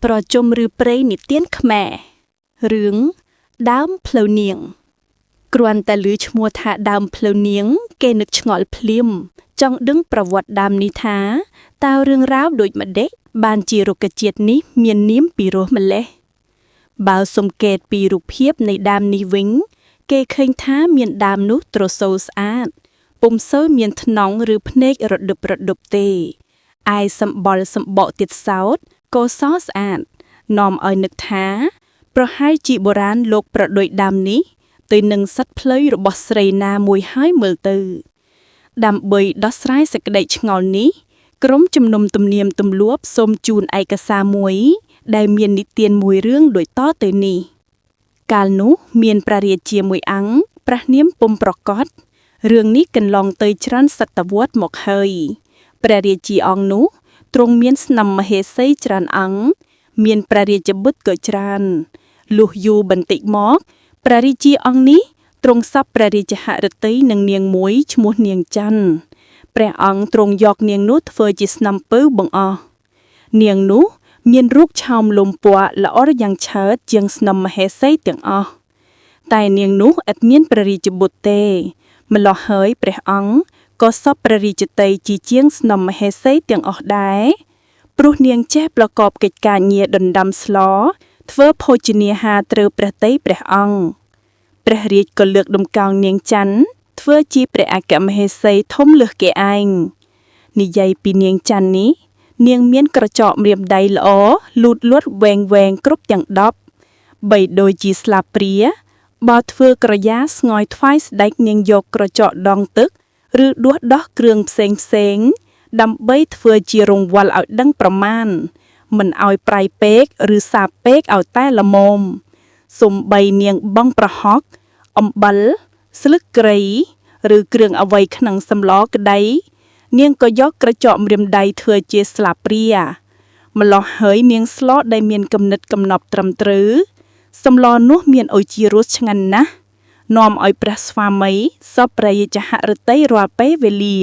ប្រជុំឬព្រៃនិទានខ្មែររឿងដើមផ្លូវនាងគ្រាន់តែឮឈ្មោះថាដើមផ្លូវនាងគេនឹកឆ្ងល់ភ្លាមចង់ដឹងប្រវត្តិដើមនេះថាតើរឿងរ៉ាវដូចម្ដេចបានជារុក្ខជាតិនេះមាននាមពីរោះម្ល៉េះបើសង្កេតពីរូបភាពនៃដើមនេះវិញគេឃើញថាមានដើមនោះត្រសូលស្អាតពុំសូវមានថ្នង់ឬភ្នែករដុបរដុបទេឯសម្បុរសម្បកទៀតសោតក៏សស្អាតនាំឲ្យនឹកថាប្រហែលជាបុរាណលោកប្រដូចដើមនេះទៅនឹងសត្វផ្លូវរបស់ស្រីណាមួយហើយមើលទៅដើម្បីដោះស្រាយសេចក្តីឆ្ងល់នេះក្រុមជំនុំទំនៀមទម្លាប់សូមជូនឯកសារមួយដែលមាននិទានមួយរឿងដូចតទៅនេះកាលនោះមានព្រះរាជាមួយអង្គព្រះនាមពុំប្រកបរឿងនេះកន្លងទៅច្រើនសតវត្សមកហើយព្រះរាជាអង្គនោះទ្រង់មានស្នឹមមហេសីច្រើនអង្គមានព្រះរាជបុត្រក៏ច្រើនលុះយូរបន្តិចមកព្រះរាជាអង្គនេះទ្រង់សព្វព្រះរាជហឫទ័យនឹងនាងមួយឈ្មោះនាងច័ន្ទព្រះអង្គទ្រង់យកនាងនោះធ្វើជាស្នឹមពៅបង្អស់នាងនោះមានរូបឆោមលំពណ៌ល្អរយ៉ាងឆើតជាងស្នឹមមហេសីទាំងអស់តែនាងនោះឥតមានព្រះរាជបុត្រទេម្ល៉េះហើយព្រះអង្គក៏សព្វព្រះរាជតីជាងស្នឹមមហេសីទាំងអស់ដែរព្រោះនាងចេះប្រកបកិច្ចការងារដណ្ដើមស្លធ្វើភោជនាហារត្រូវព្រះតីព្រះអង្គព្រះរាជក៏លើកដំកោងនាងច័ន្ទធ្វើជាព្រះអគ្គមហេសីធំលើសគេឯងនិយាយពីនាងច័ន្ទនេះនាងមានក្រចកម្រាមដៃល្អលូតលាស់វែងគ្រប់ទាំង10បីដូចជាស្លាបព្រាបើធ្វើក្រយ៉ាស្ងោយថ្វាយស្ដេចនាងយកក្រចកដងទឹកឬដួសដោះគ្រឿងផ្សេងដើម្បីធ្វើជារង្វាល់ឲ្យដឹងប្រមាណមិនឲ្យប្រៃពេកឬសាបពេកឲ្យតែល្មមសំបីនាងបងប្រហុកអំបិលស្លឹកគ្រៃឬគ្រឿងអ្វីក្នុងសម្លក្តីនាងក៏យកក្រចកម្រាមដៃធ្វើជាស្លាបព្រាម្ល៉េះហើយនាងស្លដែលមានគំនិតកំណប់ត្រឹមត្រូវសម្លនោះមានឱជារសឆ្ងាញ់ណាស់នាំឲ្យព្រះស្វាមីសព្វព្រះរាជហឫទ័យរាល់ពេលវេលា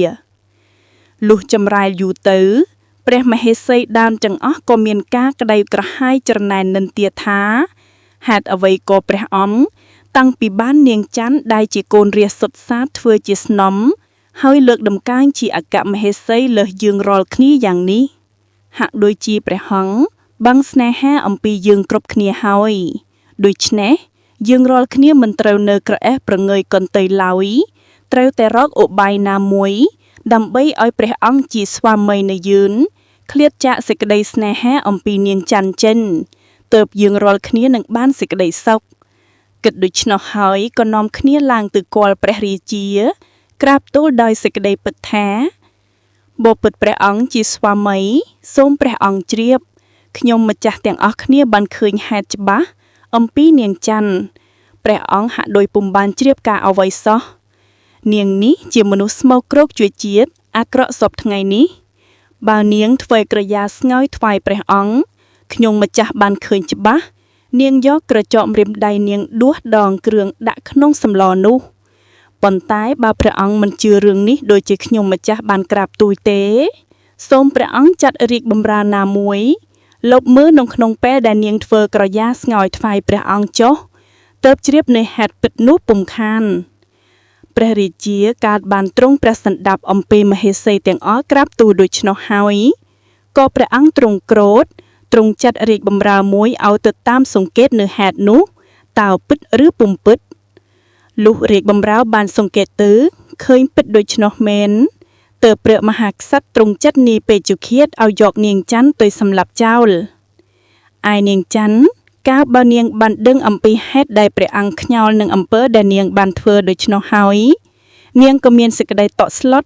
លុះចម្រាយយូរទៅព្រះមហេសីដើមទាំងអស់ក៏មានការក្តីក្រហាយច្រណែននិន្ទាថាហេតុអ្វីក៏ព្រះអង្គតាំងពីបាននាងច័ន្ទដែលជាកូនរាស្ត្រសុទ្ធសាធធ្វើជាស្នំហើយលើកដំកើងជាអគ្គមហេសីលើសយើងរាល់គ្នាយ៉ាងនេះហាក់ដូចជាព្រះអង្គបាំងស្នេហាអំពីយើងគ្រប់គ្នាហើយដូច្នេះយើងរាល់គ្នាមិនត្រូវនៅក្រអេះប្រងើយកន្ទុយឡើយត្រូវតែរកឧបាយណាមួយដើម្បីឲ្យព្រះអង្គជាស្វាមីនៃយើងឃ្លាតចាកសេចក្តីស្នេហាអំពីនាងច័ន្ទចិនទើបយើងរាល់គ្នានឹងបានសេចក្តីសុខគិតដូច្នោះហើយក៏នាំគ្នាឡើងទៅគាល់ព្រះរាជាក្រាបទូលដោយសេចក្តីពិតថាបបិទ្ធព្រះអង្គជាស្វាមីសូមព្រះអង្គជ្រាបខ្ញុំម្ចាស់ទាំងអស់គ្នាបានឃើញហេតុច្បាស់អំពីនាងច័ន្ទព្រះអង្គហាក់ដូចពុំបានជ្រាបការអ្វីសោះនាងនេះជាមនុស្សស្មោកគ្រោកជួយជាតិអាក្រក់សពថ្ងៃនេះបើនាងធ្វើក្រយ៉ាស្ងោយថ្វាយព្រះអង្គខ្ញុំម្ចាស់បានឃើញច្បាស់នាងយកក្រចកម្រាមដៃនាងដួសដងគ្រឿងដាក់ក្នុងសម្លនោះប៉ុន្តែបើព្រះអង្គមិនជឿរឿងនេះដូចជាខ្ញុំម្ចាស់បានក្រាបទូលទេសូមព្រះអង្គចាត់រាជបម្រើណាមួយលបមើលក្នុងពេលដែលនាងធ្វើក្រយ៉ាស្ងោយថ្វាយព្រះអង្គចុះទើបជ្រាបនៅហេតុពិតនោះពុំខានព្រះរាជាកើតបានទ្រង់ព្រះសណ្ដាប់អំពីមហេសីទាំងអស់ក្រាបទូលដូច្នោះហើយក៏ព្រះអង្គទ្រង់ក្រោធទ្រង់ចាត់រាជបម្រើមួយឲ្យទៅតាមសង្កេតនៅហេតុនោះតើពិតឬពុំពិតលុះរាជបម្រើបានសង្កេតទៅឃើញពិតដូច្នោះមែនទើបព្រះមហាក្សត្រទ្រង់ចាត់នាយពេជ្ជឃាតឲ្យយកនាងច័ន្ទទៅសម្លាប់ចោលឯនាងច័ន្ទកាលបើនាងបានដឹងអំពីហេតុដែលព្រះអង្គខ្ញាល់នឹងអំពើដែលនាងបានធ្វើដូច្នោះហើយនាងក៏មានសេចក្តីតក់ស្លុត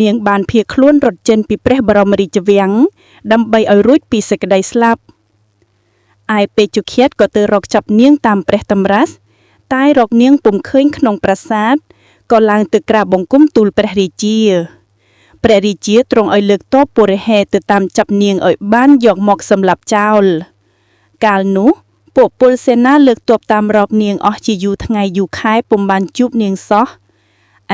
នាងបានភៀសខ្លួនរត់ចេញពីព្រះបរមរាជវាំងដើម្បីឲ្យរួចពីសេចក្តីស្លាប់ឯពេជ្ជឃាតក៏ទៅរកចាប់នាងតាមព្រះតម្រាសតែរកនាងពុំឃើញក្នុងប្រាសាទក៏ឡើងទៅក្រាបបង្គំទូលព្រះរាជាទ្រង់ឲ្យលើកទ័ពពុរហេទៅតាមចាប់នាងឲ្យបានយកមកសម្លាប់ចោលកាលនោះពួកពលសេនាលើកទ័ពតាមរកនាងអស់ជាយូរថ្ងៃយូរខែពុំបានជួបនាងសោះ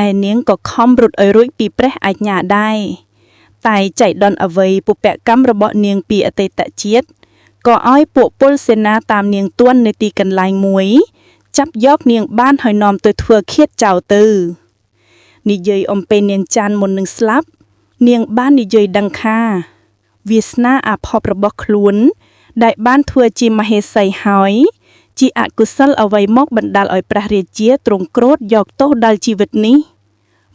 ឯនាងក៏ខំរត់ឲ្យរួចពីព្រះអាជ្ញាដែរតែចៃដន្យអ្វីពុពកម្មរបស់នាងពីអតីតជាតិ ក៏ឲ្យពួកពលសេនាតាមនាងទួននៅទីកន្លែងមួយចាប់យកនាងបានហើយនាំទៅធ្វើឃាតចោលទៅនិយាយអំពីនាងចាន់មុននឹងស្លាប់នាងបាននិយាយដឹងថាវាសនាអាភ័ព្វរបស់ខ្លួនដែលបានធ្វើជាមហេសីហើយជាអកុសលអ្វីមកបណ្ដាលឲ្យព្រះរាជាទ្រង់ក្រោធយកទោសដល់ជីវិតនេះ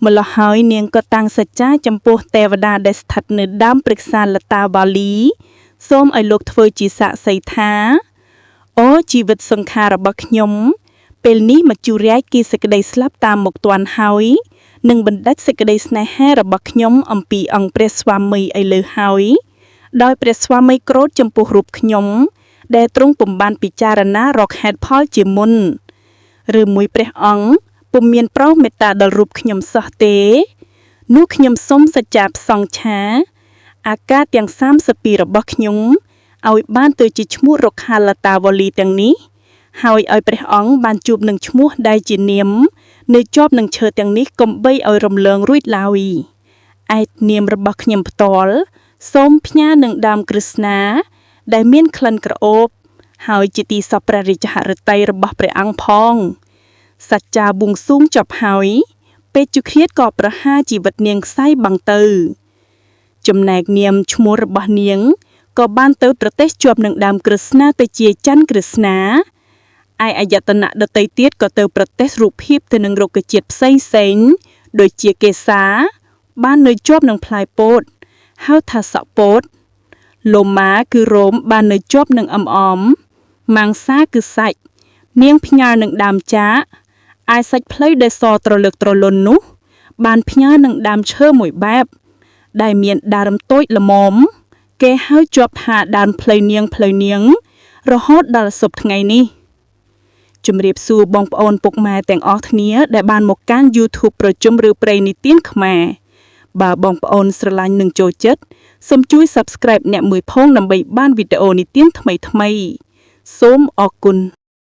ម្ល៉េះហើយនាងក៏តាំងសច្ចាចំពោះទេវតាដែលស្ថិតនៅដើមព្រឹក្សាលតាវ៉ាលីសូមឲ្យលោកធ្វើជាសាក្សីថាអូជីវិតសង្ខាររបស់ខ្ញុំពេលនេះមច្ចុរាយគេសេចក្តីស្លាប់តាមមុខទាន់ហើយនឹងបណ្ដេញសេចក្តីស្នេហារបស់ខ្ញុំអំពីអង្គព្រះស្វាមីឥឡូវហើយដោយព្រះស្វាមីក្រោធចំពោះរូបខ្ញុំដែលទ្រង់ពុំបានពិចារណារកហេតុផលជាមុនឬមួយព្រះអង្គពុំមានប្រោសមេត្តាដល់រូបខ្ញុំសោះទេនោះខ្ញុំសូមសច្ចាផ្សងឆាអាកាសទាំង32របស់ខ្ញុំឲ្យបានទៅជាឈ្មោះរុក្ខាលតាវលីទាំងនេះហើយឲ្យព្រះអង្គបានជួបនឹងឈ្មោះដែលជានាមនៅជាប់នឹងឈើទាំងនេះកុំបីឲ្យរំលងរួចឡើយឯនាមរបស់ខ្ញុំផ្ទាល់សូមផ្ញើនឹងដើមក្រឹស្នាដែលមានក្លិនក្រអូបហើយជាទីសពព្រះរាជហឫទ័យរបស់ព្រះអង្គផងសច្ចាបួងសួងចប់ហើយពេជ្ជឃ្លាតក៏ប្រហារជីវិតនាងខ្សែបាំងទៅចំណែកនាមឈ្មោះរបស់នាងក៏បានទៅប្រទេសជាប់នឹងដើមក្រឹស្នាទៅជាច័ន្ទក្រឹស្នាឯអាយតនៈដតីទៀតក៏ទៅប្រទេសរូបភាពទៅនឹងរុក្ខជាតិផ្សេងៗដូចជាកេសាបាននៅជាប់នឹងផ្លែពោតហៅថាសក់ពោតលូម៉ាគឺរោមបាននៅជាប់នឹងអំអមម៉ាំងសាគឺសាច់នាងផ្ញើនឹងដើមចាកឯសាច់ផ្លូវដែលសត្រលើកត្រលុននោះបានផ្ញើនឹងដើមឈើមួយបែបដែលមានដើមតូចល្មមគេហៅជាប់ថាដើមផ្លូវនាងរហូតដល់សព្វថ្ងៃនេះជំរាបសួរបងប្អូនពុកម៉ែទាំងអស់គ្នាដែលបានមកកាន់ YouTube ប្រជុំឬព្រៃនិទានខ្មែរបើបងប្អូនស្រឡាញ់និងចូលចិត្តសូមជួយ Subscribe អ្នកមួយផងដើម្បីបានវីដេអូនិទានថ្មីៗសូមអរគុណ